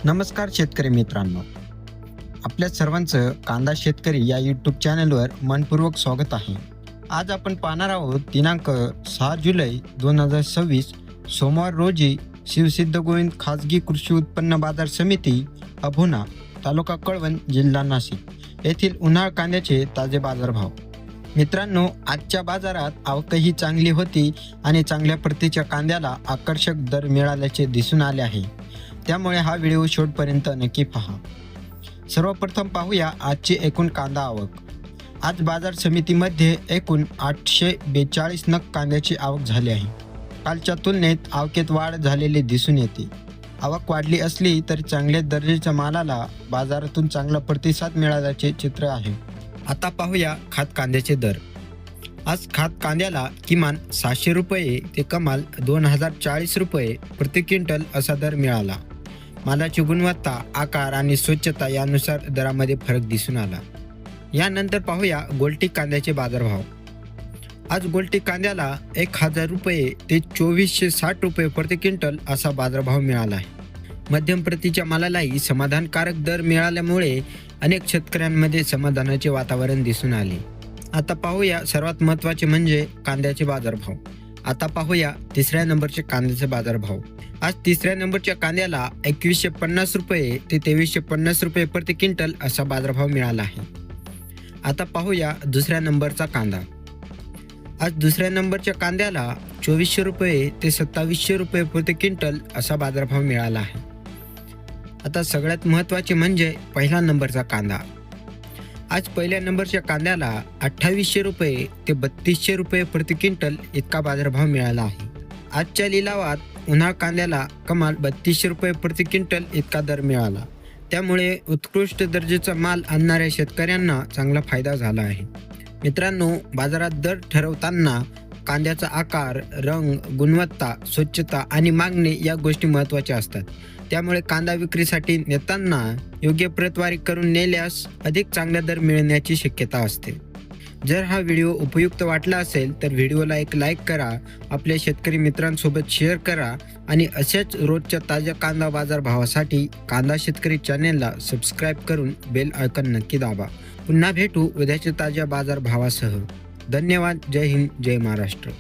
नमस्कार शेतकरी मित्रांनो, आपल्या सर्वांचं कांदा शेतकरी या यूट्यूब चॅनलवर मनपूर्वक स्वागत आहे. आज आपण पाहणार आहोत दिनांक 6 जुलै 2026 सोमवार रोजी शिवसिद्ध गोविंद खाजगी कृषी उत्पन्न बाजार समिती अभोना, तालुका कळवण, जिल्हा नाशिक येथील उन्हाळ कांद्याचे ताजे बाजारभाव. मित्रांनो, आजच्या बाजारात आवकही चांगली होती आणि चांगल्या प्रतीच्या कांद्याला आकर्षक दर मिळाल्याचे दिसून आले आहे. त्यामुळे हा व्हिडिओ शेवटपर्यंत नक्की पहा. सर्वप्रथम पाहूया आजची एकूण कांदा आवक. आज बाजार समितीमध्ये एकूण 842 नग कांद्याची आवक झाली आहे. कालच्या तुलनेत आवकेत वाढ झालेली दिसून येते. आवक वाढली असली तरी चांगल्या दर्जाच्या मालाला बाजारातून चांगला प्रतिसाद मिळाल्याचे चित्र आहे. आता पाहूया खात कांद्याचे दर. आज खात कांद्याला किमान 600 रुपये ते कमाल 2040 रुपये प्रति क्विंटल असा दर मिळाला. मालाची गुणवत्ता, आकार आणि स्वच्छता यानुसार दरामध्ये फरक दिसून आला. यानंतर पाहूया गोल्टी कांद्याचे बाजारभाव. आज गोल्टी कांद्याला 1000 रुपये ते 2460 रुपये प्रति क्विंटल असा बाजारभाव मिळाला आहे. मध्यम प्रतीच्या मालालाही समाधानकारक दर मिळाल्यामुळे अनेक शेतकऱ्यांमध्ये समाधानाचे वातावरण दिसून आले. आता पाहूया सर्वात महत्त्वाचे म्हणजे कांद्याचे बाजारभाव. आता पाहूया तिसऱ्या नंबरचे कांद्याचे बाजारभाव. आज तिसऱ्या नंबरच्या कांद्याला 2150 रुपये ते 2350 रुपये प्रति क्विंटल असा बाजारभाव मिळाला आहे. आता पाहूया दुसऱ्या नंबरचा कांदा. आज दुसऱ्या नंबरच्या कांद्याला 2400 रुपये ते 2700 रुपये प्रति क्विंटल असा बाजारभाव मिळाला आहे. आता सगळ्यात महत्त्वाचे म्हणजे पहिला नंबरचा कांदा. आज पहिल्या नंबरच्या कांद्याला 2800 रुपये ते 3200 रुपये प्रति क्विंटल इतका बाजारभाव मिळाला आहे. आजच्या लिलावात उन्हाळ कांद्याला कमाल 3200 रुपये प्रति क्विंटल इतका दर मिळाला. त्यामुळे उत्कृष्ट दर्जाचा माल आणणाऱ्या शेतकऱ्यांना चांगला फायदा झाला आहे. मित्रांनो, बाजारात दर ठरवताना कांद्याचा आकार, रंग, गुणवत्ता, स्वच्छता आणि मागणी या गोष्टी महत्त्वाच्या असतात. त्यामुळे कांदा विक्रीसाठी नेताना योग्य प्रतवारी करून नेल्यास अधिक चांगला दर मिळण्याची शक्यता असते. जर हा व्हिडिओ उपयुक्त वाटला असेल तर व्हिडिओला एक लाईक करा, आपल्या शेतकरी मित्रांसोबत शेअर करा आणि अशाच रोजच्या ताज्या कांदा बाजार भावासाठी कांदा शेतकरी चॅनेलला सबस्क्राईब करून बेल आयकॉन नक्की दाबा. पुन्हा भेटू उद्याच्या ताज्या बाजार भावासह. धन्यवाद. जय हिंद, जय महाराष्ट्र.